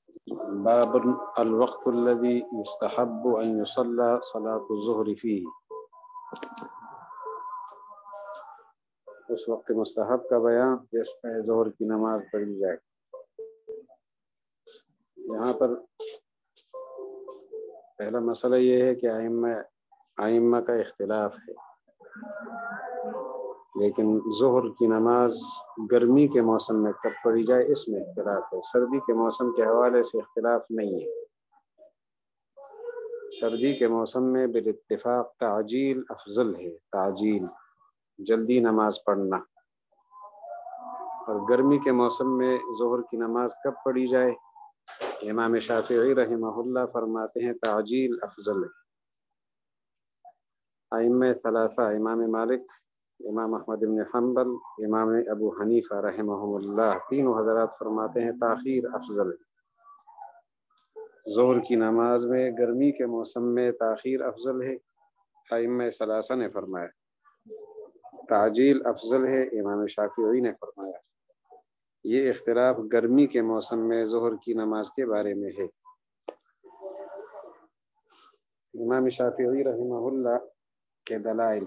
باب الوقت الذی یستحب ان یصلی صلاۃ الظہر فیہ، اس وقت مستحب کا بیان جس میں ظہر کی نماز پڑھی جائے۔ یہاں پر پہلا مسئلہ یہ ہے کہ ائمہ کا اختلاف ہے، لیکن ظہر کی نماز گرمی کے موسم میں کب پڑھی جائے اس میں اختلاف ہے۔ سردی کے موسم کے حوالے سے اختلاف نہیں ہے۔ سردی کے موسم میں بالاتفاق تعجیل افضل ہے، تعجیل جلدی نماز پڑھنا، اور گرمی کے موسم میں ظہر کی نماز کب پڑھی جائے، امام شافعی رحمہ اللہ فرماتے ہیں تعجیل افضل ہے۔ ائمہ ثلاثہ امام مالک، امام احمد بن حنبل، امام ابو حنیفہ رحمہم اللہ، تینوں حضرات فرماتے ہیں تاخیر افضل ہے۔ ظہر کی نماز میں گرمی کے موسم میں تاخیر افضل ہے، ائمہ ثلاثہ نے فرمایا۔ تعجیل افضل ہے، امام شافعی نے فرمایا۔ یہ اختلاف گرمی کے موسم میں ظہر کی نماز کے بارے میں ہے۔ امام شافعی رحمہ اللہ کے دلائل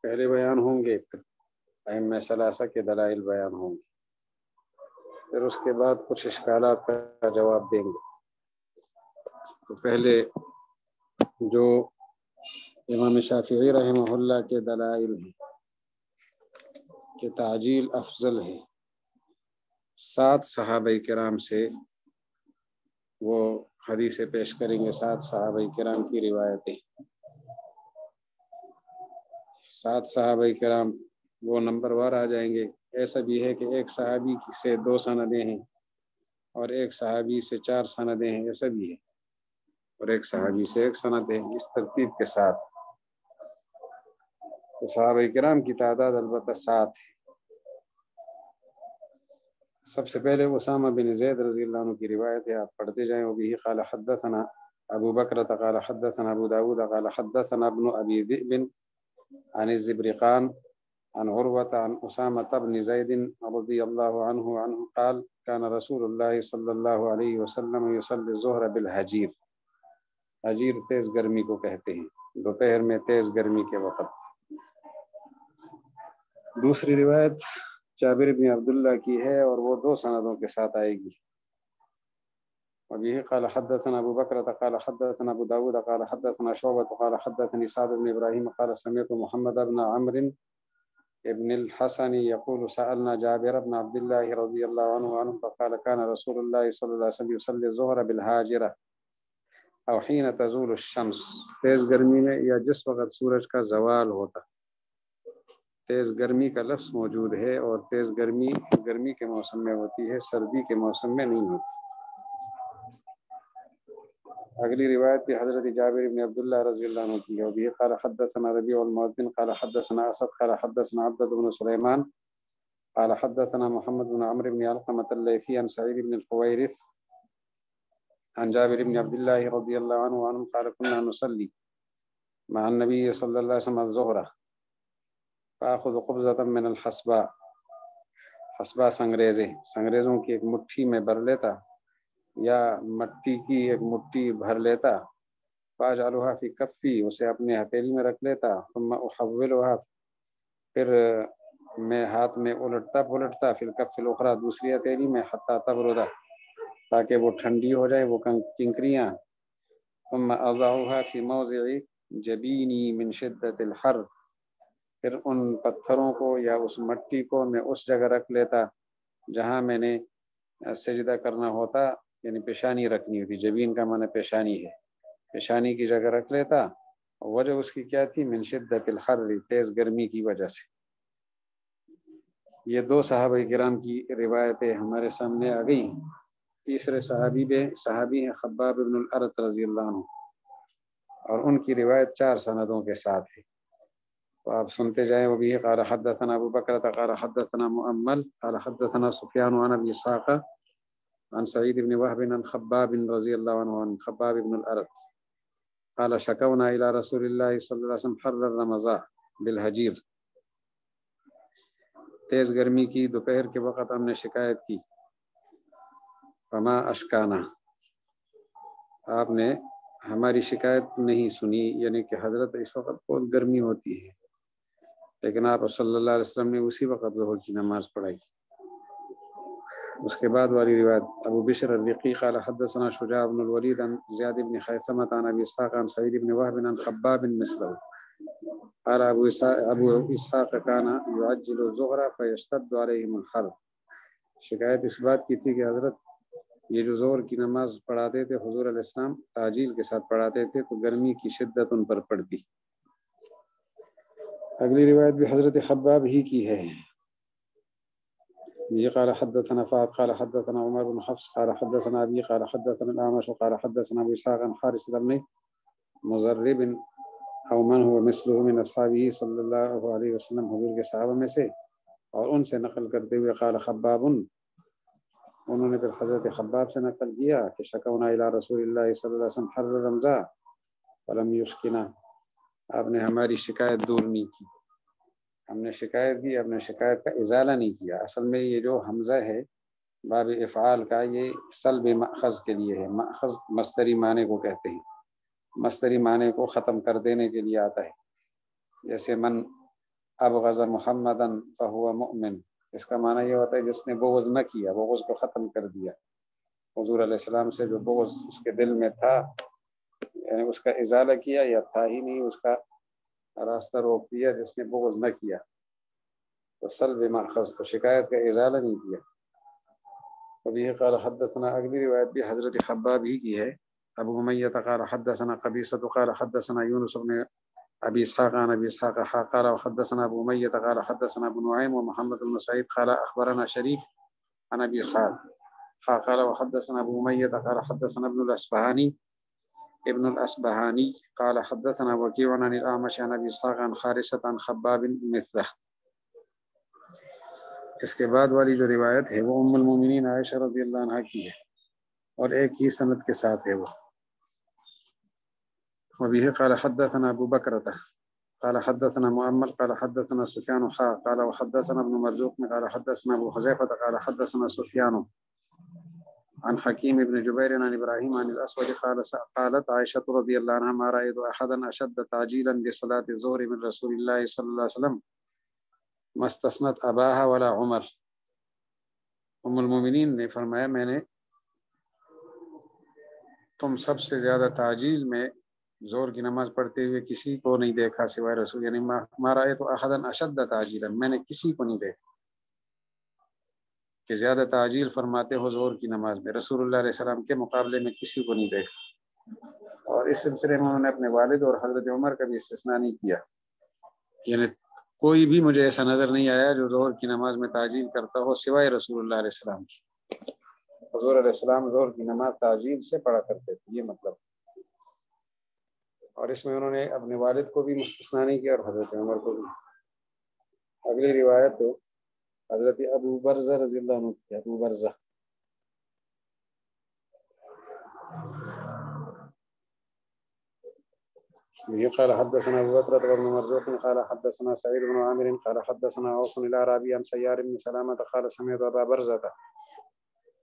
پہلے بیان ہوں گے، پھر ائمہ ثلاثہ کے دلائل بیان ہوں گے، پھر اس کے بعد کچھ اشکالات کا جواب دیں گے۔ تو پہلے جو امام شافعی رحمہ اللہ کے دلائل ہیں کہ تعجیل افضل ہے، 7 صحابہ کرام سے وہ حدیث پیش کریں گے، 7 صحابہ کرام کی روایتیں۔ 7 صحابہ کرام وہ نمبر وار آ جائیں گے۔ ایسا بھی ہے کہ ایک صحابی سے 2 سندیں ہیں، اور ایک صحابی سے 4 سندیں ہیں، ایسا بھی ہے، اور ایک صحابی سے 1 سند ہے، اس ترتیب کے ساتھ۔ تو صحابہ کرام کی تعداد البتہ 7 ہے۔ سب سے پہلے اسامہ بن زید رضی اللہ عنہ کی روایت ہے، آپ پڑھتے جائیں۔ وبہ قال حدثنا ابو بکر قال حدثنا ابو داود قال حدثنا ابن ابی ذئب عن الزبرقان عن عروة عن اسامة بن زید رضی اللہ عنہ قال كان رسول اللہ صلی اللہ علیہ وسلم يصلي الظہر بالحجیر۔ حجیر تیز گرمی کو کہتے ہیں، دوپہر میں تیز گرمی کے وقت۔ دوسری روایت جابر بن عبداللہ کی ہے، اور وہ 2 سندوں کے ساتھ آئے گی۔ وبه قال حدثنا ابو بکر قال حدثنا ابو داود قال حدثنا شعبة قال حدثني سعد بن ابراہیم قال سمعت محمد بن عمرو ابن الحسن يقول سألنا جابر بن عبد الله رضي الله عنه فقال كان رسول الله صلى الله عليه وسلم يصلي الظهر بالهاجرة او حين تزول الشمس، تیز گرمی میں یا جس وقت سورج کا زوال ہوتا۔ تیز گرمی کا لفظ موجود ہے، اور تیز گرمی کے موسم میں ہوتی ہے، سردی کے موسم میں نہیں ہوتی۔ اگلی روایت بھی حضرت جابر بن عبداللہ رضی اللہ عنہ کی ہے۔ وبه قال حدثنا ربيع المؤذن قال حدثنا اسد قال حدثنا عبد بن سليمان قال حدثنا محمد بن عمرو بن علقمة الليثي عن سعيد بن الحويرث عن جابر بن عبد الله رضي الله عنه قال كنا نصلي مع النبي صلى الله عليه وسلم الظهر فاخذ قبضة من الحصباء، حصباء سنگریزوں کی ایک مٹھی میں بھر لیتا، یا مٹی کی ایک مٹھی بھر لیتا، فاجعلها فی کفی، اسے اپنے ہتھیلی میں رکھ لیتا، ثم احولها، پھر میں ہاتھ میں الٹتا پلٹتا، فی الکف الاخری، دوسری ہتھیلی میں، حتی تبرد، تاکہ وہ ٹھنڈی ہو جائے وہ کنکریاں، ثم اضعها فی موضع جبینی من شدت الحر، پھر ان پتھروں کو یا اس مٹی کو میں اس جگہ رکھ لیتا جہاں میں نے سجدہ کرنا ہوتا، یعنی پیشانی رکھنی ہوتی۔ جبین کا معنی پیشانی ہے، پیشانی کی جگہ رکھ لیتا۔ وجہ اس کی کیا تھی؟ من شدت الحر، تیز گرمی کی وجہ سے۔ یہ 2 صحابہ کرام کی روایتیں ہمارے سامنے آ گئی۔ تیسرے صحابی ہیں خباب بن الارت رضی اللہ عنہ، اور ان کی روایت 4 سندوں کے ساتھ ہے، تو آپ سنتے جائیں۔ وبه قال حدثنا ابو بکر قال حدثنا مؤمل قال حدثنا سفیان عن ابی اسحاق عن سعید بن وهب عن خباب رضی اللہ عنہ عن خباب بن الارت قال شکونا الى رسول اللہ صلی اللہ علیہ وسلم حر الرمضاء بالحجیر، تیز گرمی کی دوپہر کے وقت ہم نے شکایت کی فما اشکانا، آپ نے ہماری شکایت نہیں سنی، یعنی کہ حضرت اس وقت بہت گرمی ہوتی ہے، لیکن آپ صلی اللہ علیہ وسلم نے اسی وقت ظہر کی نماز پڑھائی۔ اس کے بعد والی روایت ابو بشر الرقی قال حدثنا شجاع بن الولید عن زیاد بن خیثمہ عن ابی اسحاق عن سعید بن وهب عن خباب مثله قال ابو اسحاق كان يعجل الظهر فيشتد عليهم الحر۔ شکایت اس بات کی تھی کہ حضرت یہ جو ظہر کی نماز پڑھاتے تھے حضور علیہ السلام تعجیل کے ساتھ پڑھاتے تھے تو گرمی کی شدت ان پر پڑتی۔ اگلی روایت بھی حضرت خباب ہی کی ہے۔ یہ قال حدثنا فاط قال حدثنا عمر بن حفص قال حدثنا ابي قال حدثنا الاعمش قال حدثنا ابو اسحاق عن حارث بن مزرب او من هو مثله من اصحابه صلی اللہ علیہ وسلم، حضور کے صحابہ میں سے، اور ان سے نقل کرتے ہوئے قال خباب، انہوں نے پھر حضرت خباب سے نقل کیا کہ شکونا الی رسول اللہ صلی اللہ علیہ وسلم حر رمضا ولم یسقنا، آپ نے ہماری شکایت دور نہیں کی، ہم نے شکایت کی، ہم نے شکایت کا ازالہ نہیں کیا۔ اصل میں یہ جو حمزہ ہے باب افعال کا، یہ سلب مأخذ کے لیے ہے۔ مأخذ مصدری معنی کو کہتے ہیں، مصدری معنی کو ختم کر دینے کے لیے آتا ہے۔ جیسے من ابغض محمدا فهو مؤمن، اس کا معنی یہ ہوتا ہے جس نے بغض نہ کیا، بغض کو ختم کر دیا۔ حضور علیہ السلام سے جو بغض اس کے دل میں تھا، یعنی اس کا ازالہ کیا، یا تھا ہی نہیں، اس کا راستہ روک دیا جس نے بغض نہ کیا، تو سلب مأخذ، تو شکایت کا ازالہ نہیں کیا۔ ابھی قال حدثنا، اگلی روایت بھی حضرت خباب ہی کی ہے۔ ابو امیہ قال حدثنا قبیصہ قال حدثنا یونس بن ابی اسحاق عن ابی اسحاق قال وحدثنا ابو امیہ قال حدثنا ابن نعیم ومحمد بن سعید قال اخبرنا شریف عن ابی اسحاق قال وحدثنا ابو امیہ قال حدثنا ابن الاسبہانی قال حدثنا وکیع عن الاعمش عن ابی اسحاق عن حارثة عن خباب مثلہ۔ اس کے بعد والی جو روایت ہے وہ ام المومنین عائشہ رضی اللہ عنہا کی ہے، اور ایک ہی سند کے ساتھ ہے وہ۔ وبه قال حدثنا ابو بکرۃ قال حدثنا مؤمل قال حدثنا سفیان قال وحدثنا ابن مرزوق قال حدثنا ابو حذیفہ قال حدثنا سفیان عن حکیم ابن جبیر عن ابراہیم عن الاسود قالت عائشہ رضی اللہ عنہا ما رأيت احدا اشد تعجیلا بصلاة الظہر من رسول اللہ صلی اللہ علیہ وسلم ما استثنت اباها ولا عمر۔ ام المومنین نے فرمایا میں نے تم سب سے زیادہ تعجیل میں ظہر کی نماز پڑھتے ہوئے کسی کو نہیں دیکھا سوائے رسول، یعنی ما رأیت احدا اشد تعجیلا، میں نے کسی کو نہیں دیکھا کہ زیادہ تعجیل فرماتے ہو ظہر کی نماز میں، رسول اللہ علیہ السلام کے مقابلے میں کسی کو نہیں دیکھا۔ اور اس سلسلے میں انہوں نے اپنے والد اور حضرت عمر کا بھی استثناء نہیں کیا، یعنی کوئی بھی مجھے ایسا نظر نہیں آیا جو ظہر کی نماز میں تعجیل کرتا ہو سوائے رسول اللہ علیہ السلام کی۔ حضور علیہ السلام ظہر کی نماز تعجیل سے پڑھا کرتے تھے، یہ مطلب۔ اور اس میں انہوں نے اپنے والد کو بھی مستثنیٰ نہیں کیا اور حضرت عمر کو بھی۔ اگلی روایت تو حضرت ابو برزہ رضی اللہ عنہ کی، ابو برزہ یہ قال حدثنا ابو بکر بن مرزوق قال حدثنا سعید بن عامر قال حدثنا عوف الاعرابی عن سیار بن سلامة قال سمعت ابا برزة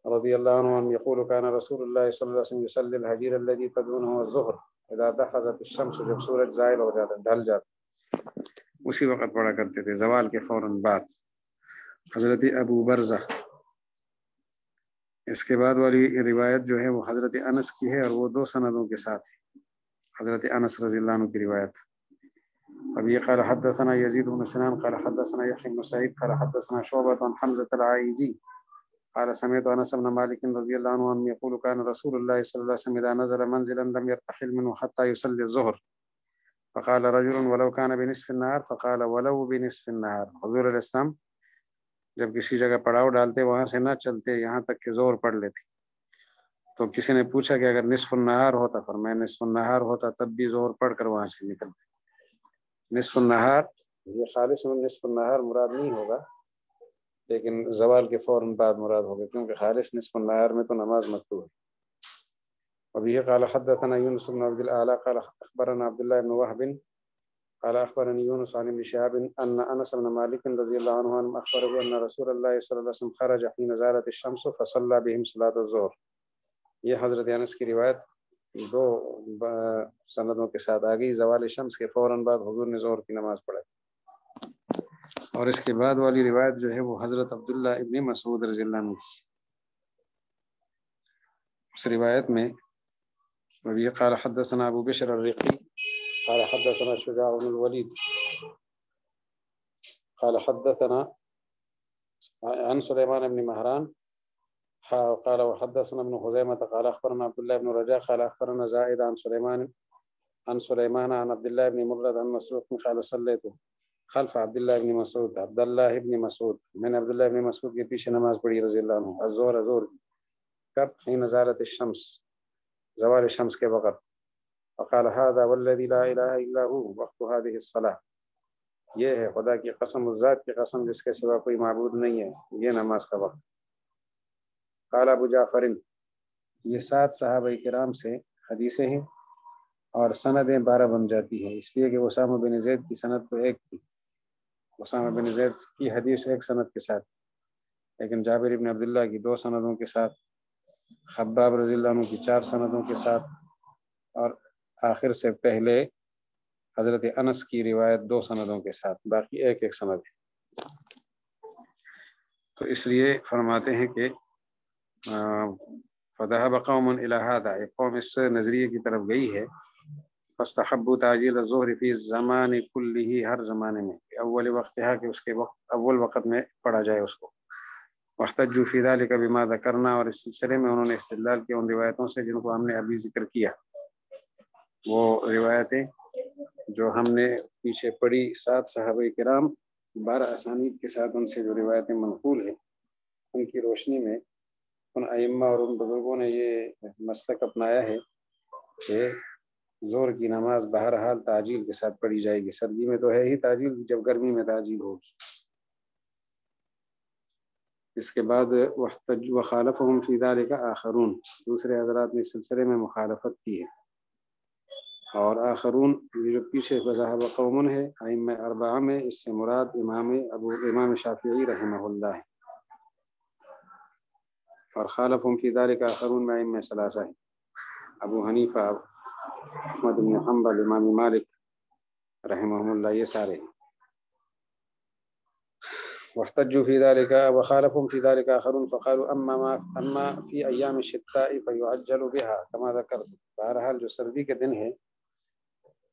رضی اللہ عنہ یقول كان رسول اللہ صلی اللہ علیہ وسلم يصلي الهجير الذي تدعونه الظهر اذا دخلت الشمس، جب سورج زائل ہو جاتا، ڈھل جاتا، اسی وقت پڑھا کرتے تھے، زوال کے فوراً بعد۔ حضرت ابو برزہ۔ اس کے بعد والی روایت جو ہے وہ حضرت انس کی ہے، اور وہ دو سندوں کے ساتھ ہے، حضرت انس رضی اللہ عنہ کی روایت۔ اب یہ قال حدثنا یزید بن سنان قال حدثنا یحیی بن سعید قال حدثنا شعبۃ عن حمزة العائزی قال سمعت انس بن مالک رضی اللہ عنہ یقول كان رسول اللہ صلی اللہ علیہ وسلم اذا نزل منزلا لم يرتحل منه حتى يصلي الظهر فقال رجل ولو كان بنصف النهار فقال ولو بنصف النهار۔ حضور علیہ السلام جب کسی جگہ پڑاؤ ڈالتے وہاں سے نہ چلتے یہاں تک کہ ظہر پڑھ لیتے، تو کسی نے پوچھا کہ اگر نصف النہار ہوتا، فرمایا نصف النہار ہوتا تب بھی ظہر پڑھ کر وہاں سے نکلتے۔ نصف النہار یہ خالص میں نصف النہار مراد نہیں ہوگا، لیکن زوال کے فوراً بعد مراد ہوگا، کیونکہ خالص نصف النہار میں تو نماز مکروہ ہے۔ ابھی قال حدثنا یونس بن عبد الاعلی قال اخبرنا عبد الله بن وهب قال اخبرني يونس عن ابن شهاب ان انس بن مالك رضي الله عنه اخبره ان رسول الله صلى الله عليه وسلم خرج حين زالت الشمس فصلى بهم صلاة الظهر. یہ حضرت انس کی روایت دو سندوں کے ساتھ آ گئی. زوال شمس کے فوراً بعد حضور نے ظہر کی نماز پڑھائی. اور اس کے بعد والی روایت جو ہے وہ حضرت عبداللہ ابن مسعود رضی اللہ عنہ کی. اس روایت میں وبه قال حدثنا ابو بشر الرقي قال حدثنا شجاع بن الوليد قال حدثنا عن سليمان بن مهران قال وحدثنا ابن خزيمة قال اخبرنا عبد الله بن رجاء قال اخبرنا زائد عن سليمان عن عبد الله بن مرد عن مسروق قال صليت خلف عبد الله بن مسعود. عبد الله بن مسعود میں نے عبد اللہ بن مسعود کے پیچھے نماز پڑھی رضی اللہ عنہ. الظہر کب؟ حين زالت الشمس، زوال شمس کے وقت. وقال هذا والذي لا اله الا هو وقت هذه الصلاة. یہ ہے خدا کی قسم، اس ذات کی قسم جس کے سوا کوئی معبود نہیں ہے، یہ نماز کا وقت. قال ابو جعفر، یہ 7 صحابہ کرام سے حدیثیں ہیں اور سندیں 12 بن جاتی ہیں، اس لیے کہ اسامہ بن زید کی سند تو ایک تھی. اسامہ بن زید کی حدیث ایک سند کے ساتھ، لیکن جابر ابن عبداللہ کی 2 سندوں کے ساتھ، خباب رضی اللہ عنہ کی 4 سندوں کے ساتھ، اور آخر سے پہلے حضرت انس کی روایت 2 سندوں کے ساتھ، باقی ایک سند ہے. تو اس لیے فرماتے ہیں کہ فذهب قوم الى هذا، ایک قوم اس نظریے کی طرف گئی ہے. فاستحبوا تعجیل الظہر فی الزمان کلہ، ہر زمانے میں، اول وقتها کہ اس کے وقت اول وقت میں پڑھا جائے اس کو. واحتجوا فی ذلک بما ذکرنا، اور اس سلسلے میں انہوں نے استدلال کیا ان روایتوں سے جن کو ہم نے ابھی ذکر کیا. وہ روایتیں جو ہم نے پیچھے پڑھی 7 صحابہ کرام 12 اسانید کے ساتھ، ان سے جو روایتیں منقول ہیں، ان کی روشنی میں ان ائمہ اور ان بزرگوں نے یہ مسلک اپنایا ہے کہ ظہر کی نماز بہرحال تعجیل کے ساتھ پڑھی جائے گی. سردی میں تو ہے ہی تعجیل، جب گرمی میں تعجیل ہوگی. اس کے بعد وخالفهم فی ذلک آخرون، دوسرے حضرات نے اس سلسلے میں مخالفت کی ہے. اور آخرون جو پیچھے وذهب قوم ہے ائمہ 4 میں، اس سے مراد امام شافعی رحمہ اللہ ہے. اور خالفهم فی ذلک آخرون میں ائمہ 3 ہیں، ابو حنیفہ، احمد بن حنبل، امام مالک رحمہ اللہ، یہ سارے ہیں. واحتجوا في ذلك وخالفهم في ذلك آخرون فقالوا اما في ایام الشتاء فيعجل بها كما ذكرت. بہرحال جو سردی کے دن ہے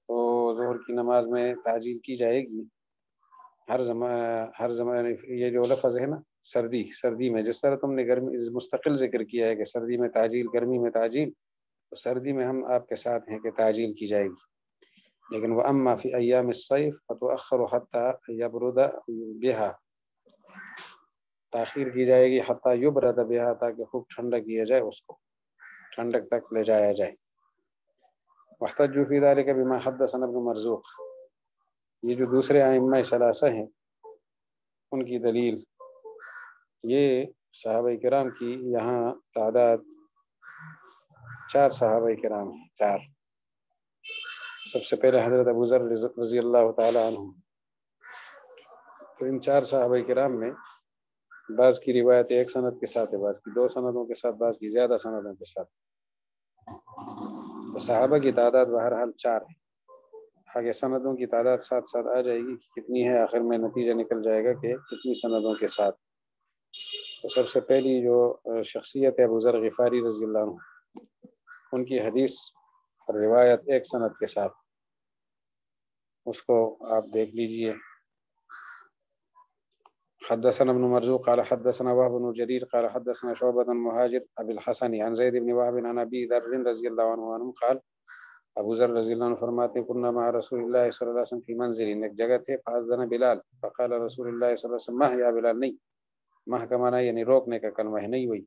تو ظہر کی نماز میں تعجیل کی جائے گی. ہر زمانے یہ جو لفظ ہے نا، سردی میں، جس طرح تم نے گرمی مستقل ذکر کیا ہے کہ سردی میں تعجیل، گرمی میں تعجیل، تو سردی میں ہم آپ کے ساتھ ہیں کہ تعجیل کی جائے گی. لیکن واما في ایام الصيف فتؤخر حتى يبرد بها، تاخیر کی جائے گی حتیٰ یبرد بها، تاکہ خوب ٹھنڈا کیا جائے، اس کو ٹھنڈک تک لے جایا جائے. واحتجوا في ذلك بما حدثنا ابن مرزوق. یہ جو دوسرے ائمہ 3 ہیں، ان کی دلیل یہ صحابہ کرام کی یہاں تعداد 4 صحابہ کرام ہیں، 4. سب سے پہلے حضرت ابو ذر رضی اللہ تعالی عنہ. تو ان 4 صحابہ کرام میں بعض کی روایت 1 سند کے ساتھ ہے، بعض کی 2 سندوں کے ساتھ، بعض کی زیادہ سندوں کے ساتھ. تو صحابہ کی تعداد بہرحال 4 ہے. آگے سندوں کی تعداد ساتھ آ جائے گی، کتنی ہے آخر میں نتیجہ نکل جائے گا کہ کتنی سندوں کے ساتھ. تو سب سے پہلی جو شخصیت ہے ابو ذر غفاری رضی اللہ عنہ، ان کی حدیث اور روایت 1 سند کے ساتھ، اس کو آپ دیکھ لیجئے. حدثنا ابن مرزوق قال حدثنا وهب بن جرير قال حدثنا شعبة المهاجر ابي الحسن عن زيد بن وهب عن ابي ذر رضي الله عنه قال. ابو ذر رضی اللہ عنہ فرماتے ہیں كنا مع رسول الله صلی اللہ علیہ وسلم في منزل، ایک جگہ تھے، فاذن بلال فقال رسول الله صلی اللہ علیہ وسلم مه یا بلال، نہیں مه کا معنی یعنی روکنے کا کلمہ ہے، نہیں وہی.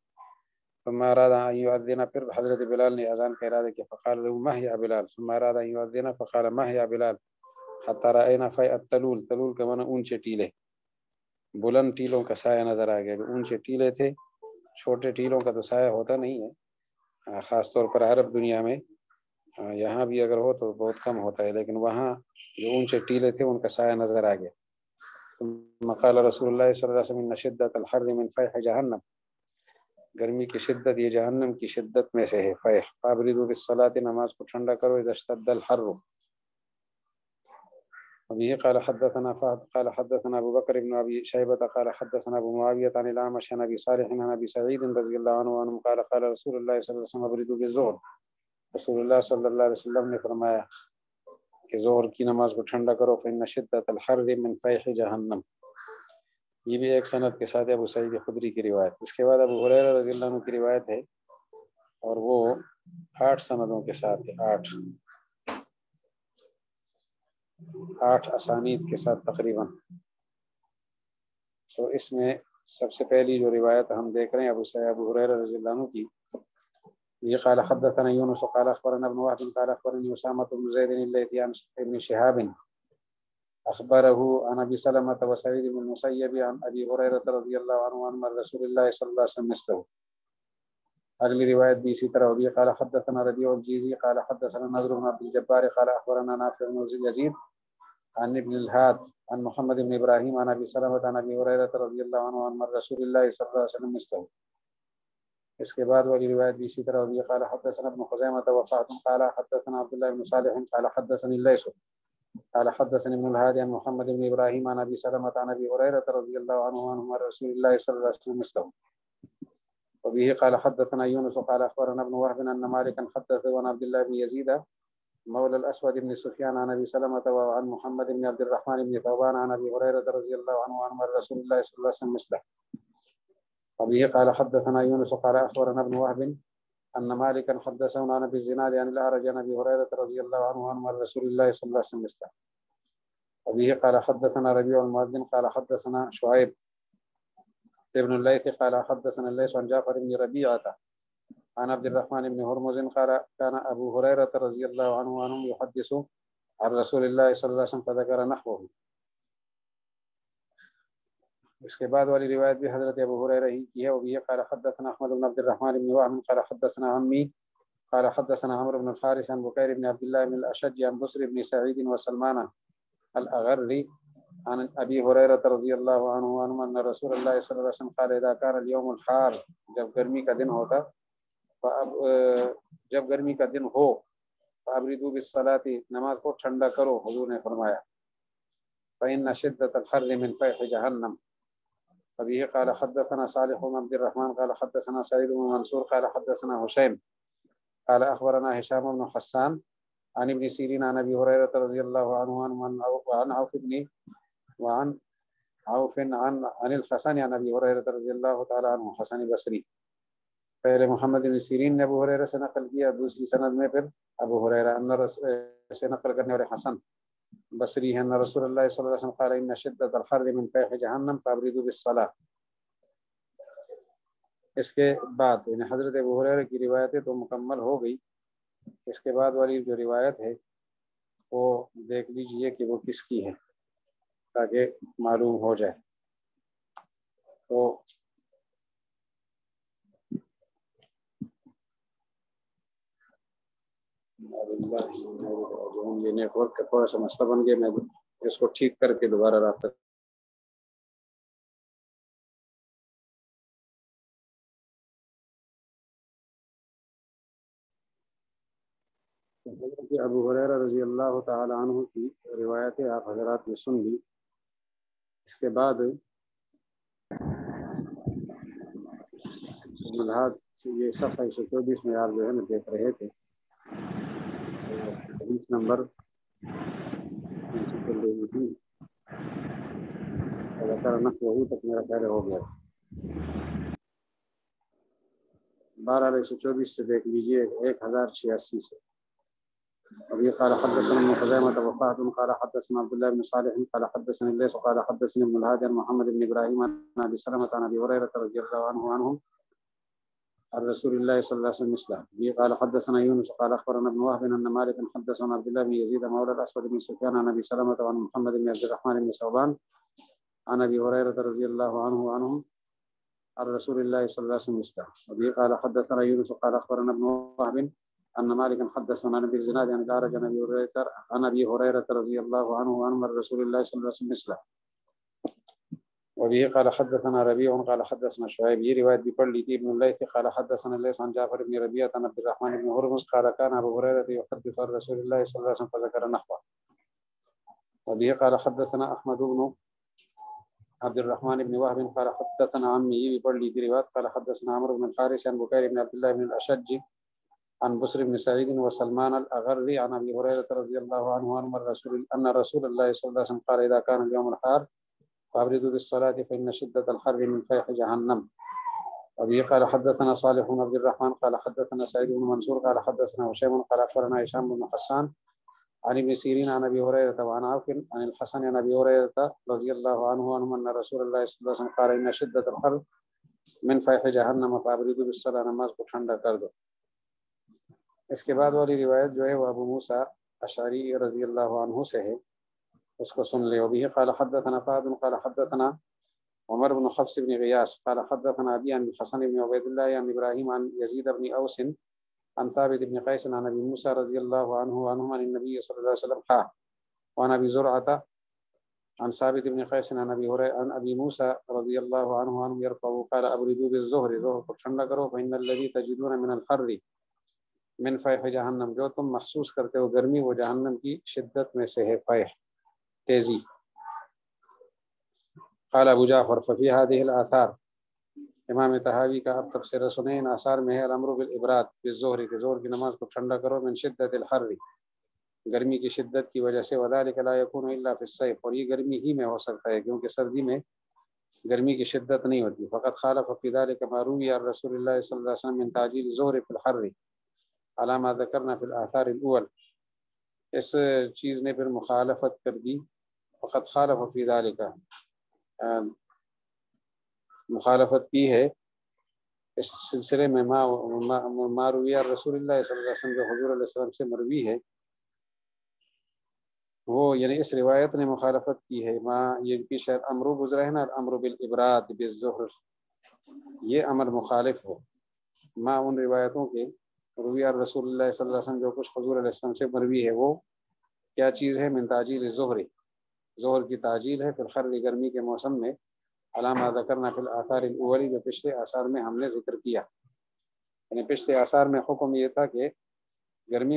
ثم اراد ان يؤذن، پھر حضرت بلال نے اذان کا ارادہ کیا، فقال له مه یا بلال، ثم اراد ان يؤذن فقال مه یا بلال حتى راينا فيء التلول. تلول کا معنی اونچے ٹیلے، بلند ٹیلوں کا سایہ نظر آ گیا. اونچے ٹیلے تھے، چھوٹے ٹیلوں کا تو سایہ ہوتا نہیں ہے، خاص طور پر عرب دنیا میں یہاں بھی اگر ہو تو بہت کم ہوتا ہے، لیکن وہاں جو اونچے ٹیلے تھے ان کا سایہ نظر آ گیا. مقال رسول اللہ صلی اللہ علیہ وسلم ان شدت الحر من فیح جہنم، گرمی کی شدت یہ جہنم کی شدت میں سے ہے. فیح فابردوا بالصلاۃ، نماز کو ٹھنڈا کرو اذا اشتد الحر. وبه قال حدثنا فهد قال حدثنا ابو بکر بن ابي شيبة قال حدثنا ابو معاوية عن الاعمش عن ابي صالح عن ابي سعيد رضي الله عنه قال قال رسول الله صلی اللہ علیہ وسلم ابردوا بالظهر، رسول اللہ صلی اللہ علیہ وسلم نے فرمایا کہ ظہر کی نماز کو ٹھنڈا کرو، فإن شدت الحر من فیح جہنم. یہ بھی ایک سند کے ساتھ ابو سعید خدری کی روایت. اس کے بعد ابو ہریرہ رضی اللہ عنہ کی روایت ہے اور وہ 8 سندوں کے ساتھ ہے، 8 اسانید کے ساتھ تقریباً. تو اس میں سب سے پہلی جو روایت ہم دیکھ رہے ہیں ابو ہریرہ رضی اللہ عنہ کی، یہ قال حدثنا یونس قال اخبرنا ابن وهب قال اخبرني اسامة بن زيد الذي عن ابن شهاب اخبره عن ابي سلمة وسعيد بن المسيب عن ابي هريرة رضي الله عنه عن رسول الله صلى الله عليه وسلم مثله. اگلی روایت بھی اسی طرح ہوگی. قال حدثنا ربيع الجيزي قال حدثنا نضر بن عبد الجبار قال اخبرنا نافع بن يزيد عن ابن الھادی عن محمد بن ابراہیم عن ابي سلمة عن ابي هريرة رضي الله عنه عن رسول الله صلى الله عليه وسلم مثله. اس کے بعد والی روایت بھی اسی طرح ہوگی. قال حدثنا ابن خزیمة وفاة قال حدثنا عبد الله بن صالح قال حدثني الليث قال حدثني ابن الھادی عن محمد بن ابراہیم عن ابي سلمة عن ابي هريرة رضي الله عنه عن رسول الله صلى الله عليه وسلم مثله. وبه قال حدثنا يونس قال اخبرنا ابن وهب ان مالكا حدثه عن عبد الله بن يزيد مولى الاسود بن سفيان عن ابي سلمة وعن محمد بن عبد الرحمن بن ثوبان عن ابي هريرة رضي الله عنه عن رسول الله صلى الله عليه وسلم مثله. وبه قال حدثنا يونس قال اخبرنا ابن وهب ان مالكا حدثه عن ابي الزناد عن الاعرج عن ابي هريرة رضي الله عنه عن رسول الله صلى الله عليه وسلم مثله. وبه قال حدثنا ربيع المؤذن قال حدثنا شعيب ابن الليث قال حدثنا الليث عن جعفر بن ربيعة عن عبد الرحمن بن هرمز قال كان ابو هريرة رضي الله عنه يحدث عن رسول الله صلى الله عليه وسلم فذكر نحوه. اس کے بعد والی روایت بھی حضرت ابو ہریرہ ہی کی ہے. وبه قال حدثنا احمد بن عبد الرحمن بن وهب قال حدثنا عمي قال حدثنا عمرو بن الحارث عن بكير بن عبد الله بن الاشج عن بصر بن سعيد وسلمان الاغري عن ابي هريرة رضي الله عنه ان رسول الله صلى الله عليه وسلم قال اذا كان اليوم الحار، جب گرمی کا دن ہوتا، جب گرمی کا دن ہو، فابردوا بالصلاة، نماز کو ٹھنڈا کرو، حضور نے فرمایا. فإن شدة الحر من فیح جہنم. وبه قال حدثنا صالح بن عبد الرحمن قال حدثنا سعيد بن منصور قال حدثنا هشيم قال اخبرنا هشام بن حسان عن ابن سيرين عن ابي هريرة رضي الله عنه وعن عوف عن الحسن عن ابي هريرة رضي الله تعالى عنه، حسن بصری. پہلے محمد بن سیرین نے ابو ہریرہ سے نقل کیا، دوسری سند میں پھر ابو ہریرہ سے نقل کرنے والے حسن بصری ہیں. رسول اللہ صلی اللہ علیہ وسلم قال ان شدت الحر من فیح جہنم فابردوا بالصلاۃ. اس کے بعد یعنی حضرت ابو ہریرہ کی روایتیں تو مکمل ہو گئی. اس کے بعد والی جو روایت ہے وہ دیکھ لیجئے کہ وہ کس کی ہے تاکہ معلوم ہو جائے. تو یہ نیٹ ورک کا تھوڑا سا مسئلہ بن گیا، میں اس کو ٹھیک کر کے دوبارہ رابطہ. ابو ہریرہ رضی اللہ تعالی عنہ کی روایتیں آپ حضرات نے سن لی. اس کے بعد یہ صفحہ 124 میں آپ جو ہے نا دیکھ رہے تھے، حدیث نمبر وہی تک میرا خیال ہو گیا. 12/124 سے دیکھ لیجیے 1086 سے. ابھی قال حدثنا ابن خزیمة وفاة قال حدثنا عبد الله بن صالح قال حدثنا الليث قال حدثني ابن الھادی عن محمد بن ابراہیم عن ابي سلمة عن ابي هريرة رضي الله عنه عن رسول الله صلى الله عليه وسلم مثله. ابھی قال حدثنا يونس قال اخبرنا ابن وهب ان مالكا حدثنا عبد الله بن يزيد مولى الاسود بن سفيان عن ابي سلمة وعن محمد بن عبد الرحمن بن ثوبان عن ابي هريرة رضي الله عنه عن رسول الله صلى الله عليه وسلم مثله. ابھی قال حدثنا يونس قال اخبرنا ابن وهب ان مالکا حدثنا نبی الزناد عن الأعرج عن ابی ہریرہ رضی اللہ عنہ عن رسول اللہ صلی اللہ علیہ وسلم مثلہ. وبه قال حدثنا ربيع قال حدثنا شعيب. یہ روایت بھی پڑھ لی تھی. ابن الليث قال حدثنا الليث عن جعفر بن ربيعة عن عبد الرحمن بن هرمز قال كان ابو هريرة يحدث عن رسول الله صلى الله عليه وسلم فذكر نحوه. وبه قال حدثنا احمد بن عبد الرحمن بن وهب قال حدثنا عمي. یہ بھی پڑھ لی تھی روایت. قال حدثنا عمرو بن الحارث عن بكير بن عبد الله بن الاشج عن بصر بن سعيد وسلمان الاغري عن ابي هريرة رضي الله عنه ان رسول الله صلى الله عليه وسلم قال اذا كان اليوم الحار فابردوا بالصلاة فإن شدة الحر من فيح جهنم. وبه قال حدثنا صالح بن عبد الرحمن قال حدثنا سعيد بن منصور قال حدثنا هشام قال أخبرنا هشام بن حسان عن ابن سيرين عن أبي هريرة وعن عوف عن الحسن عن أبي هريرة رضي الله عنه أن رسول الله صلى الله عليه وسلم قال إن شدة الحر من فيح جهنم فابردوا بالصلاة. نماز کو ٹھنڈا کر دو. اس کے بعد والی روایت جو ہے وہ ابو موسیٰ اشعری رضی اللہ عنہ سے ہے، اس کو سن لے. وبه قال حدثنا فهد قال حدثنا عمر بن حفص بن غياث قال حدثنا ابي عن الحسن بن عبيد الله عن ابراهيم عن يزيد بن اوس عن ثابت بن قيس عن ابي موسى رضي الله عنه عن النبي صلى الله عليه وسلم قال وعن ابي زرعه عن ثابت بن قيس عن ابي هريره عن ابي موسى رضي الله عنه يرفع قال ابردوا بالظهر ظهر کو ٹھنڈا کرو فإن الذي تجدون من الحر من فيح جهنم، جو تم محسوس کرتے ہو گرمی وہ جہنم کی شدت میں سے ہے، فیح تیزی. قال ابو جعفر ففي هذه الآثار، امام طحاوی کا اب تفسیر سنیں، ان آثار میں ہے الامر بالابراد بالظہر، کہ ظہر کی نماز کو ٹھنڈا کرو، من شدت الحر، گرمی کی شدت کی وجہ سے، وذلك لا يكون الا في الصيف، اور یہ گرمی ہی میں ہو سکتا ہے کیونکہ سردی میں گرمی کی شدت نہیں ہوتی. فقد خالف في ذلك ما روي عن رسول الله صلی اللہ علیہ وسلم من تعجيل الظهر في الحر على ما ذكرنا في الآثار الاول، اس چیز نے پھر مخالفت کر دی. فقد خالف فی ذالک، مخالفت کی ہے اس سلسلے میں ما روی رسول اللہ صلی اللہ علیہ وسلم، جو حضور علیہ السلام سے مروی ہے وہ، یعنی اس روایت نے مخالفت کی ہے. یہ کی شاید امر گزرا ہے نا، الامر بالابراد بالظہر، یہ امر مخالف ہے ان روایتوں کے روی رسول اللہ صلی اللہ علیہ وسلم جو کچھ حضور علیہ السلام سے مروی ہے. وہ کیا چیز ہے؟ من تعجیل الظہر، ظہر کی تعجیل ہے، پھر الحر گرمی کے موسم میں، علامہ ذکرنا فی الآثار الاولی، جو پچھلے آثار میں ہم نے ذکر کیا. یعنی پچھلے آثار میں حکم یہ تھا کہ گرمی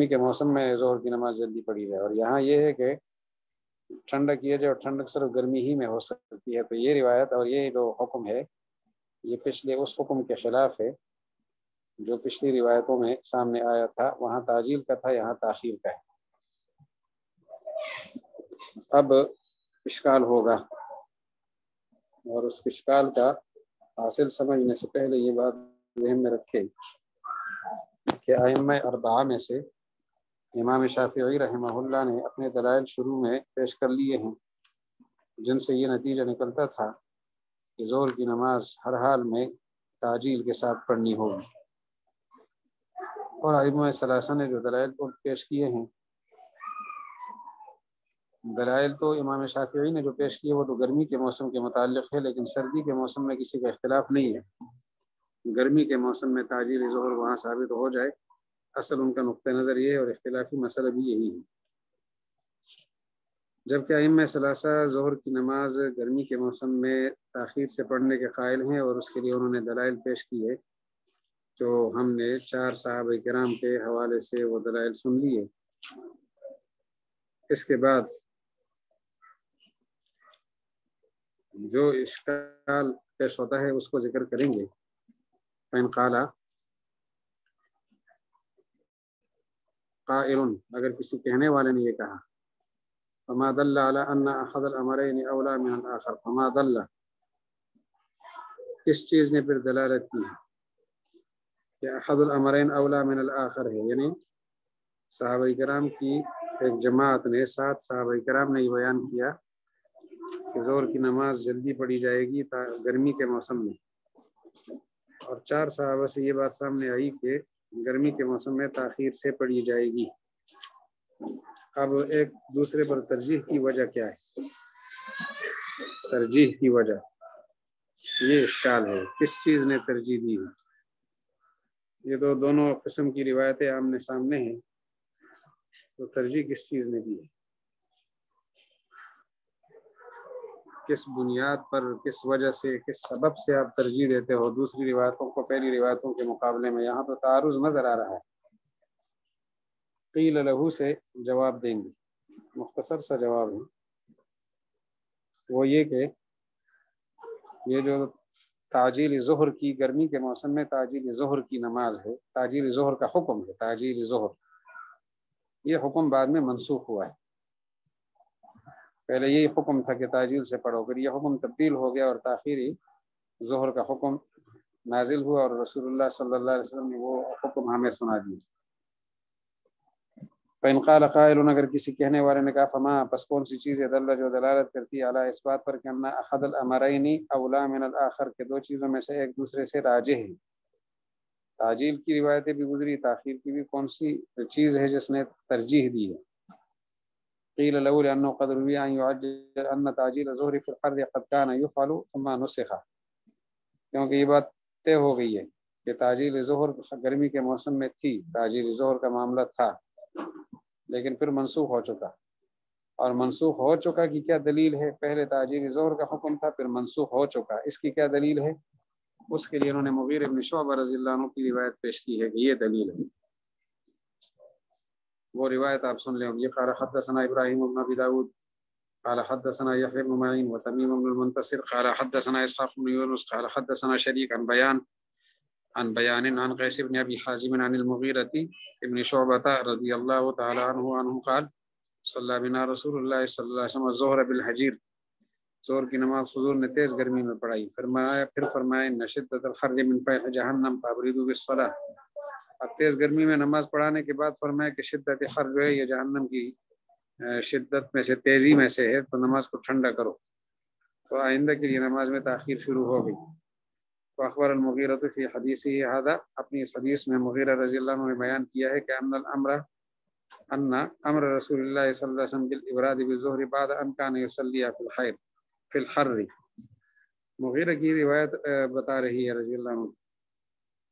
کے موسم میں ظہر کی نماز جلدی پڑھی جائے، اور یہاں یہ ہے کہ ٹھنڈک کیا جائے، اور ٹھنڈک صرف گرمی ہی میں ہو سکتی ہے. تو یہ روایت اور یہ جو حکم ہے یہ پچھلے اس حکم کے خلاف ہے جو پچھلی روایتوں میں سامنے آیا تھا، وہاں تعجیل کا تھا، یہاں تاخیر کا ہے. اب اشکال ہوگا، اور اس اشکال کا حاصل سمجھنے سے پہلے یہ بات ذہن میں رکھیں کہ ائمہ اربعہ میں سے امام شافعی رحمہ اللہ نے اپنے دلائل شروع میں پیش کر لیے ہیں، جن سے یہ نتیجہ نکلتا تھا کہ ظہر کی نماز ہر حال میں تعجیل کے ساتھ پڑھنی ہوگی. اور ائمہ ثلاثہ نے جو دلائل پیش کیے ہیں، دلائل تو امام شافعی نے جو پیش کیے وہ تو گرمی کے موسم کے متعلق ہے، لیکن سردی کے موسم میں کسی کا اختلاف نہیں ہے. گرمی کے موسم میں تعجیل ظہر وہاں ثابت ہو جائے، اصل ان کا نقطہ نظر یہ ہے، اور اختلافی مسئلہ بھی یہی ہے. جبکہ ائمہ ثلاثہ ظہر کی نماز گرمی کے موسم میں تاخیر سے پڑھنے کے قائل ہیں، اور اس کے لیے انہوں نے دلائل پیش کی ہے جو ہم نے 4 صحابہ کرام کے حوالے سے وہ دلائل سن لیے. اس کے بعد جو اشکال پیش ہوتا ہے اس کو ذکر کریں گے. فإن قال قائل، اگر کسی کہنے والے نے یہ کہا، فما دل على ان احد الامرين اولى من الاخر، فما دل، کس چیز نے پھر دلالت کی کہ احد الامرین اولا من الاخر ہے، یعنی صحابہ کرام کی ایک جماعت نے، 7 صحابہ کرام نے یہ بیان کیا کہ ظہر کی نماز جلدی پڑھی جائے گی گرمی کے موسم میں، اور 4 صحابہ سے یہ بات سامنے آئی کہ گرمی کے موسم میں تاخیر سے پڑھی جائے گی. اب ایک دوسرے پر ترجیح کی وجہ کیا ہے؟ ترجیح کی وجہ یہ اشکال ہے، کس چیز نے ترجیح دی ہے؟ یہ تو دونوں قسم کی روایتیں آمنے سامنے ہیں، تو ترجیح کس چیز نے دی ہے؟ کس بنیاد پر، کس وجہ سے، کس سبب سے آپ ترجیح دیتے ہو دوسری روایتوں کو پہلی روایتوں کے مقابلے میں؟ یہاں تو تعارض نظر آ رہا ہے۔ قیل لہو سے جواب دیں گے، مختصر سا جواب ہے، وہ یہ کہ یہ جو تعجیل ظہر کی، گرمی کے موسم میں تعجیل ظہر کی نماز ہے، تعجیل ظہر کا حکم ہے، تعجیل ظہر، یہ حکم بعد میں منسوخ ہوا ہے۔ پہلے یہی حکم تھا کہ تعجیل سے پڑھو، پھر یہ حکم تبدیل ہو گیا اور تاخیری ظہر کا حکم نازل ہوا، اور رسول اللہ صلی اللہ علیہ وسلم نے وہ حکم ہمیں سنا دیا۔ فَإِنْ قَالَ قَائِلٌ، اگر کسی کہنے والے نے کہا فما، پس کون سی چیز ہے، دل جو دلالت کرتی ہے علی اس بات پر کہ ان احد الامرین اولا من الاخر، کہ دو چیزوں میں سے ایک دوسرے سے راجح ہے۔ تعجیل کی روایتیں بھی گزری، تاخیر کی بھی، کون سی چیز ہے جس نے ترجیح دی ہے؟ قیل له لأنه قد روی ان يعجل ان تعجیل الظہر فی الحر قد كان يفعل ثم نسخ، کیونکہ یہ بات طے ہو گئی ہے کہ تعجیل ظہر گرمی کے موسم میں تھی، تعجیل ظہر کا معاملہ تھا، لیکن پھر منسوخ ہو چکا۔ اور منسوخ ہو چکا کی کیا دلیل ہے؟ پہلے تعجیل ظہر کا حکم تھا، پھر منسوخ ہو چکا، اس کی کیا دلیل ہے؟ اس کے لیے انہوں نے مغیرہ بن شعبہ رضی اللہ عنہ کی روایت پیش کی ہے کہ یہ دلیل ہے۔ وہ روایت آپ سن لیں۔ یہ قال حدثنا ابراہیم بن ابی داود قال حدثنا يحيى بن معين وتميم بن المنتصر قال حدثنا اسحاق بن يونس قال حدثنا شريك عن بيان عن قيس بن ابي حازم عن المغيرة بن شعبة رضي الله تعالى عنه قال صلى بنا رسول الله صلی اللہ علیہ وسلم الظهر بالحجیر، ظہر کی نماز حضور نے تیز گرمی میں پڑھائی، فرمایا ان شدت الحر من فیح جہنم فابردوا بالصلاۃ۔ اب تیز گرمی میں نماز پڑھانے کے بعد فرمایا کہ شدت حر جو ہے یہ جہنم کی شدت میں سے، تیزی میں سے ہے، تو نماز کو ٹھنڈا کرو۔ تو آئندہ کے لیے نماز میں تاخیر شروع ہو گئی۔ تو اخبر المغیرہ فی حدیثہ ھذا، اپنی اس حدیث میں مغیرہ رضی اللہ عنہ نے بیان کیا ہے کہ ان امر رسول اللہ صلی اللہ علیہ وسلم بالابراد بالظہر بعد ان کان یصلی فی الحر۔ مغیرہ کی روایت بتا رہی ہے رضی اللہ عنہ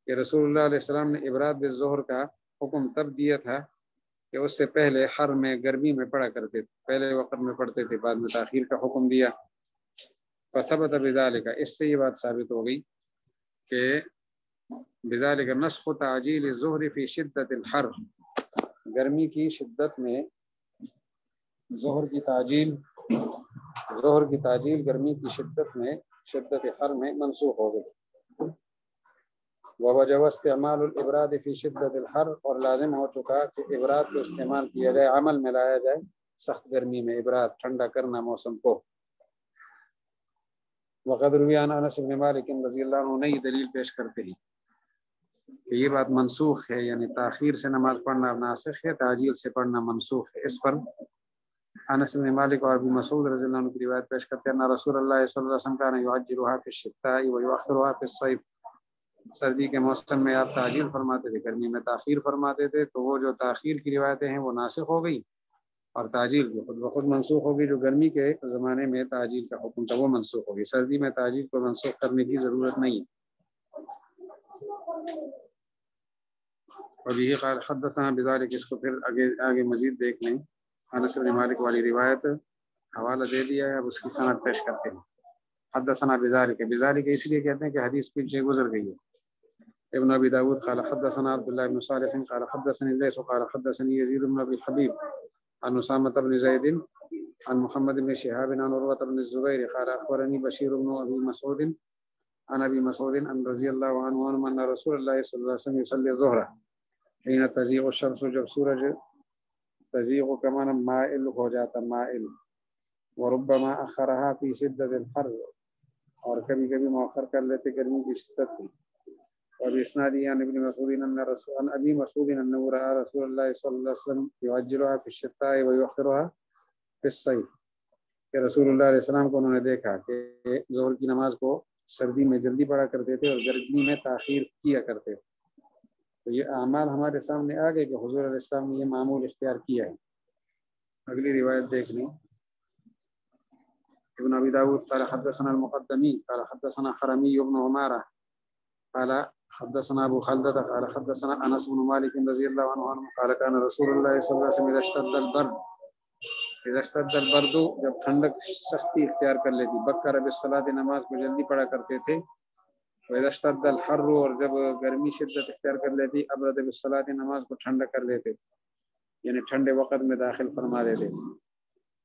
کہ رسول اللہ علیہ السلام نے ابراد بالظہر کا حکم تب دیا تھا کہ اس سے پہلے حر میں، گرمی میں پڑھا کرتے تھے، پہلے وقت میں پڑھتے تھے، بعد میں تاخیر کا حکم دیا۔ فثبت بذلک، اس سے یہ بات ثابت ہو گئی کہ بذلک نسخ تعجیل الظہر فی شدت الحر، گرمی کی شدت میں ظہر کی تعجیل گرمی کی شدت میں، شدت حر میں منسوخ ہو گئی۔ ووجب استعمال الابراد فی شدت الحر، اور لازم ہو چکا کہ ابراد کو استعمال کیا جائے، عمل میں لایا جائے سخت گرمی میں، ابراد ٹھنڈا کرنا موسم کو۔ وقد روی عن انس بن مالک رضی اللہ عنہ، نئی دلیل پیش کرتے ہیں کہ یہ بات منسوخ ہے، یعنی تاخیر سے نماز پڑھنا ناسخ ہے، تعجیل سے پڑھنا منسوخ ہے۔ اس پر انس بن مالک اور ابو مسعود رضی اللہ عنہ کی روایت پیش کرتے ہیں، رسول اللہ صلی اللہ علیہ وسلم کان یعجلها فی الشتاء ویؤخرها فی الصیف، سردی کے موسم میں آپ تعجیل فرماتے تھے، گرمی میں تاخیر فرماتے تھے۔ تو وہ جو تاخیر کی روایتیں ہیں وہ ناسخ ہو گئی، اور تعجیل کی خود بخود منسوخ ہوگی۔ جو گرمی کے زمانے میں تعجیل کا حکم تھا وہ منسوخ ہوگی، سردی میں تعجیل کو منسوخ کرنے کی ضرورت نہیں ہے۔ اور یہ قال حدثنا بذلک، اس کو پھر آگے مزید دیکھ لیں۔ انس بن مالک والی روایت حوالہ دے دیا ہے، اب اس کی سند پیش کرتے ہیں۔ حدثنا بذلک، بذلک اس لیے کہتے ہیں کہ حدیث پیچھے گزر گئی ہے۔ ابن ابی داود قال حدثنا عبد الله بن صالح قال حدثني الليث قال حدثني يزيد بن ابي الحبيب عن اسامة بن زيد عن محمد بن شهاب عن عروة بن الزبير قال اخبرني بشير بن ابي مسعود عن ابي مسعود ان رضي الله عنه ان رسول الله صلى الله عليه وسلم يصلي الظهر حين تزيغ الشمس، جب سورج تزیغ کا معنی مائل ہو جاتا، مائل، وربما اخرها في شدة الحر، اور کبھی کبھی مؤخر کر لیتے گرمی کی شدت میں۔ اور اسنادی عن ابن مسعود عن ابی مسعود انه راى رسول الله صلی اللہ علیہ وسلم يعجلها في الشتاء ويؤخرها في الصيف، کہ رسول اللہ علیہ السلام کو انہوں نے دیکھا کہ ظہر کی نماز کو سردی میں جلدی پڑھا کرتے تھے اور گرمی میں تاخیر کیا کرتے تھے۔ تو یہ اعمال ہمارے سامنے آ گئے کہ حضور علیہ السلام نے یہ معمول اختیار کیا ہے۔ اگلی روایت دیکھ لیں۔ ابن ابی داود قال حدثنا المقدمی قال حدثنا حرمی بن عمارہ قال حدثنا ابو خلدة قال حدثنا انس بن مالك رضي الله عنه قال كان رسول الله صلى الله عليه وسلم اذا اشتد البرد جب ٹھنڈک سختی اختیار کر لیتی بکر بالصلاۃ نماز کو جلدی پڑھا کرتے تھے، واذا اشتد الحر اور جب گرمی شدت اختیار کر لیتی ابرد بالصلاۃ نماز کو ٹھنڈا کر لیتے، یعنی ٹھنڈے وقت میں داخل فرما دیتے۔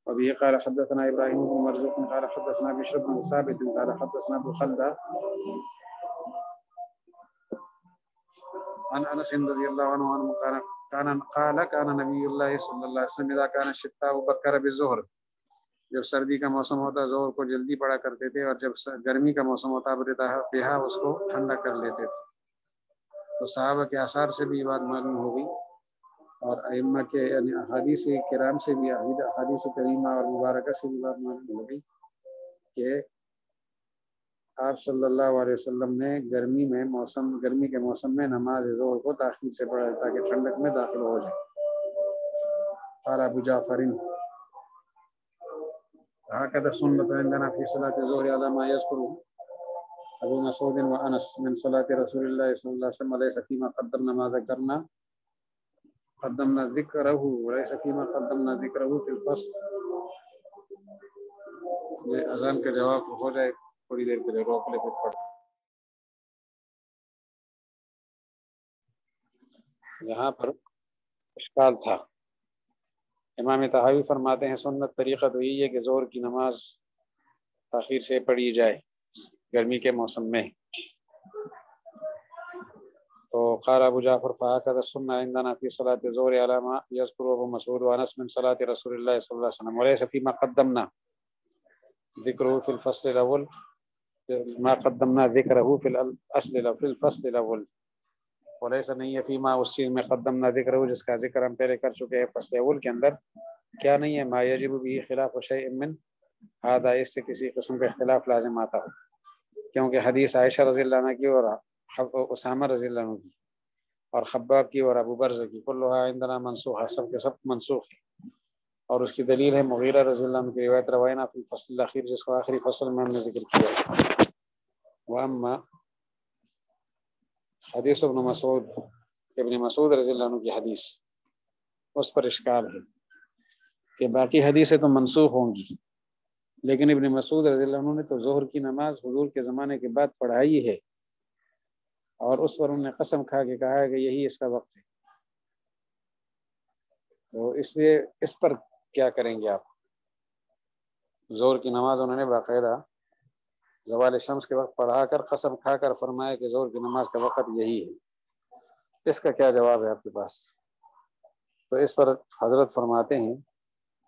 وبه قال حدثنا ابراهيم بن مرزوق قال حدثنا بشر بن ثابت قال حدثنا ابو خلدة عن انس رضي الله عنه كان نبي الله صلى الله عليه وسلم اذا كان الشتاء بكر بالظهر، جب سردی کا موسم ہوتا ظہر کو جلدی پڑھا کرتے تھے، اور جب گرمی کا موسم ہوتا بہا اس کو ٹھنڈا کر لیتے تھے۔ تو صحابہ کے آثار سے بھی یہ بات معلوم ہو گئی، اور ائمہ کے یعنی احادیث کرام سے بھی احادیث کریمہ اور مبارکہ سے بھی بات معلوم ہو گئی کہ آپ صلی اللہ علیہ وسلم نے گرمی کے موسم میں نماز ظہر کو تاخیر سے پڑھا تاکہ ٹھنڈک میں داخل ہو جائے۔ قال ابو جعفر هكذا سنة عندنا في صلاة الظهر على ما يذكر ابو مسعود وانس من صلاة رسول الله صلى الله عليه وسلم ليس فيما قدمنا ما ذكرنا قدمنا ذکرہ وليس فيما قدمنا ذکرہ في الفصل۔ یہ اذان کا جواب ہو جائے، تھوڑی دیر کے لیے روک لے پھر پڑھ۔ یہاں پر اشکال تھا، امام طحاوی فرماتے ہیں سنت طریقہ تو یہی ہے کہ ظہر کی نماز تاخیر سے پڑھی جائے گرمی کے موسم میں۔ تو قال ابو جعفر فهكذا السنة عندنا في صلاة الظهر على ما يذكر ابو مسعود وانس من صلاة رسول الله صلى الله عليه وسلم وليس فيما قدمنا ذكره في الفصل الاول ما قدمنا ذكره في الاصل في الفصل الاول وليس نہیں ہے فيما اس چیز میں قدمنا ذکرہ جس کا ذکر ہم پہلے کر چکے ہیں فصل اول کے اندر، کیا نہیں ہے ما يجب به خلاف شيء من هذا، اس سے کسی قسم کا اختلاف لازم آتا ہو، کیونکہ حدیث عائشہ رضی اللہ عنہ کی اور اسامہ رضی اللہ عنہ کی اور خباب کی اور ابو برزہ کی کلھا عندنا منسوخ، سب کے سب منسوخ ہے، اور اس کی دلیل ہے مغیرہ رضی اللہ عنہ کی روایت رواینا فی الفصل الاخیر جس کو آخری فصل میں ہم نے ذکر کیا۔ واما حدیث ابن مسعود رضی اللہ عنہ کی حدیث، اس پر اشکال ہے کہ باقی حدیثیں تو منسوخ ہوں گی، لیکن ابن مسعود رضی اللہ عنہ نے تو ظہر کی نماز حضور کے زمانے کے بعد پڑھائی ہے، اور اس پر انہوں نے قسم کھا کے کہا ہے کہ یہی اس کا وقت ہے۔ تو اس لیے اس پر کیا کریں گے آپ؟ ظہر کی نماز انہوں نے باقاعدہ زوال شمس کے وقت پڑھا کر قسم کھا کر فرمایا کہ ظہر کی نماز کا وقت یہی ہے، اس کا کیا جواب ہے آپ کے پاس؟ تو اس پر حضرت فرماتے ہیں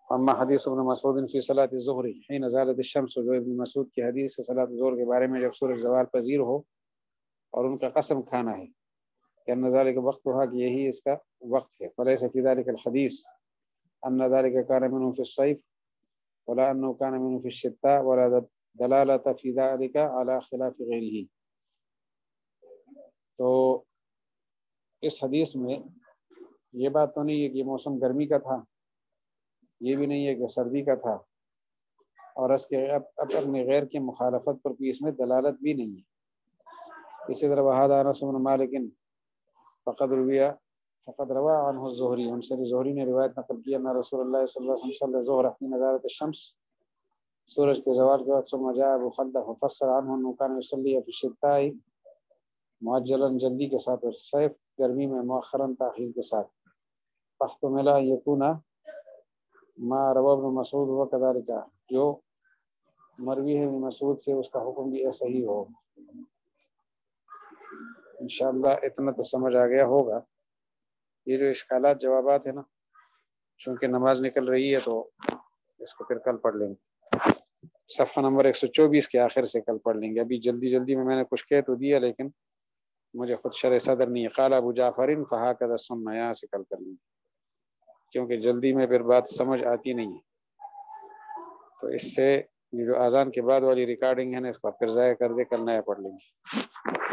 اما حدیث ابن مسعود فی صلاۃ الظہر حین زالت الشمس، جو ابن مسعود کی حدیث ہے صلاۃ الظہر کے بارے میں جب سورج زوال پذیر ہو اور ان کا قسم کھانا ہے کہ ان ذالک وقت ہوا کہ یہی اس کا وقت ہے، فلیس فی ذالک الحدیث ان ذالک کان منه فی الصیف ولا انه کان منه فی الشتاء ولا دلالۃ فی ذالک علی خلاف غیرہ۔ تو اس حدیث میں یہ بات تو نہیں ہے کہ یہ موسم گرمی کا تھا، یہ بھی نہیں ہے کہ سردی کا تھا، اور اس کے اب اپنے غیر کی مخالفت پر بھی اس میں دلالت بھی نہیں ہے۔ اسی طرح وہذا انس بن مالک فقد روى عنه الزہری، ان سے زہری نے روایت نقل کی ان رسول اللہ صلی اللہ علیہ وسلم صلی الظہر حین زالت الشمس، سورج کے زوال کے بعد ثم جاء ابو خلدہ ففسر عنه انه كان يصلي في الشتاء معجلا جلدی کے ساتھ، اور صیف گرمی میں مؤخرا تاخیر کے ساتھ، فاحتمل ان يكون ما روى ابن مسعود وكذلك، جو مروی ہے ابن مسعود سے اس کا حکم بھی ایسا ہی ہو۔ انشاءاللہ اتنا تو سمجھ آ گیا ہوگا۔ یہ جو اشکالات جوابات ہیں نا، چونکہ نماز نکل رہی ہے تو اس کو پھر کل پڑھ لیں گے، صفحہ نمبر 124 کے آخر سے کل پڑھ لیں گے۔ ابھی جلدی میں نے کچھ کہہ تو دیا، لیکن مجھے خود شرح صدر نہیں ہے۔ قال ابو جعفر فهكذا السنة، یہاں سے کل کر لیں گے، کیونکہ جلدی میں پھر بات سمجھ آتی نہیں ہے۔ تو اس سے یہ جو اذان کے بعد والی ریکارڈنگ ہے نا، اس کو پھر ضائع کر دے، کل نیا پڑھ لیں گے۔